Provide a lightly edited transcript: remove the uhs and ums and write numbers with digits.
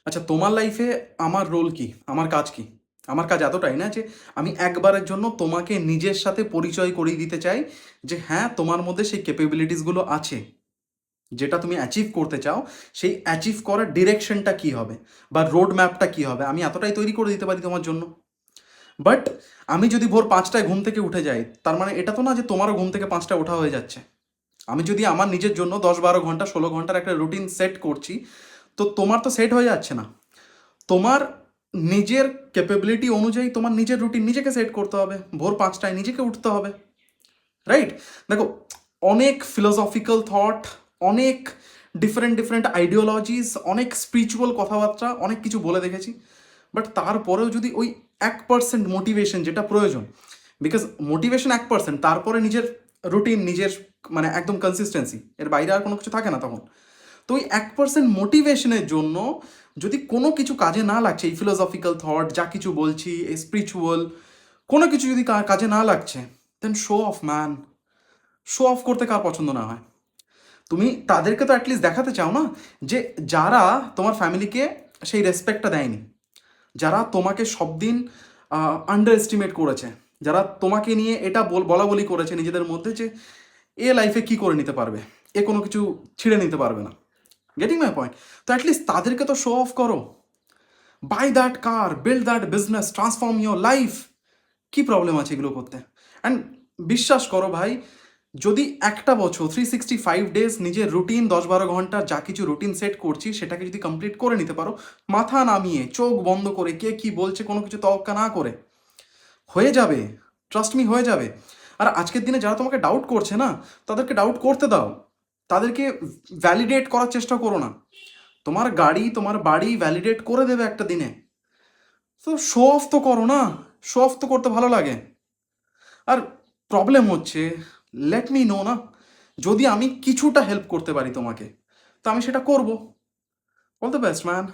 আচ্ছা, তোমার লাইফে আমার রোল কি? আমার কাজ কি? আমার কাজ এতটাই না যে আমি একবারের জন্য তোমাকে নিজের সাথে পরিচয় করিয়ে দিতে চাই যে হ্যাঁ, তোমার মধ্যে সেই ক্যাপাবিলিটিসগুলো আছে। যেটা তুমি অ্যাচিভ করতে চাও, সেই অ্যাচিভ করার ডিরেকশনটা কী হবে বা রোড ম্যাপটা কী হবে, আমি এতটাই তৈরি করে দিতে পারি তোমার জন্য। বাট আমি যদি ভোর 5টায় ঘুম থেকে উঠে যাই, তার মানে এটা তো না যে তোমারও ঘুম থেকে 5টায় ওঠা হয়ে যাচ্ছে। আমি যদি আমার নিজের জন্য 10-12 ঘন্টা 16 ঘন্টার একটা রুটিন সেট করছি, তো তোমার তো সেট হয়ে যাচ্ছে না। তোমার নিজের ক্যাপাবিলিটি অনুযায়ী তোমার নিজের রুটিন নিজেকে সেট করতে হবে, ভোর 5টায় নিজেকে উঠতে হবে। রাইট? দেখো, অনেক ফিলোসফিক্যাল থট, অনেক ডিফারেন্ট ডিফারেন্ট আইডিওলজিস, অনেক স্পিরিচুয়াল কথাবার্তা, অনেক কিছু বলে দেখেছি। বাট তারপরেও যদি ওই 1% মোটিভেশন যেটা প্রয়োজন, বিকজ মোটিভেশন 1%, তারপরে নিজের রুটিন, নিজের মানে একদম কনসিস্টেন্সি, এর বাইরে আর কোনো কিছু থাকে না তখন। তো ওই 1% মোটিভেশনের জন্য যদি কোনো কিছু কাজে না লাগছে, এই ফিলোসফিক্যাল থট যা কিছু বলছি, এই স্পিরিচুয়াল কোনো কিছু যদি কাজে না লাগছে, then show off man. Show off করতে কার পছন্দ না হয়? তুমি তাদেরকে তো অ্যাটলিস্ট দেখাতে চাও না যে যারা তোমার ফ্যামিলিকে সেই রেসপেক্টটা দেয়নি, যারা তোমাকে সব দিন আন্ডার এস্টিমেট করেছে, যারা তোমাকে নিয়ে এটা বলা বলি করেছে নিজেদের মধ্যে যে এ লাইফে কি করে নিতে পারবে, এ কোনো কিছু ছিঁড়ে নিতে পারবে না। Getting my point? তো অ্যাটলিস্ট তাদেরকে তো শো অফ করো। Buy that car, build that business, transform your life. কি প্রবলেম আছে এগুলো করতে? অ্যান্ড বিশ্বাস করো ভাই, যদি একটা বছর 365 ডেজ নিজের রুটিন 10-12 ঘন্টা যা কিছু রুটিন সেট করছি সেটাকে যদি কমপ্লিট করে নিতে পারো, মাথা নামিয়ে চোখ বন্ধ করে, কে কি বলছে কোনো কিছু তোয়াক্কা না করে, হয়ে যাবে। ট্রাস্ট মি, হয়ে যাবে। আর আজকের দিনে যারা তোমাকে ডাউট করছে না, তাদেরকে ডাউট করতে দাও। তাদেরকে ভ্যালিডেট করার চেষ্টা করো না। তোমার গাড়ি, তোমার বাড়ি ভ্যালিডেট করে দেবে একটা দিনে। তো শো অফ তো করো না। শো অফ তো করতে ভালো লাগে। আর প্রবলেম হচ্ছে, লেট মি নো না, যদি আমি কিছুটা হেল্প করতে পারি তোমাকে, তো আমি সেটা করব। All the best man.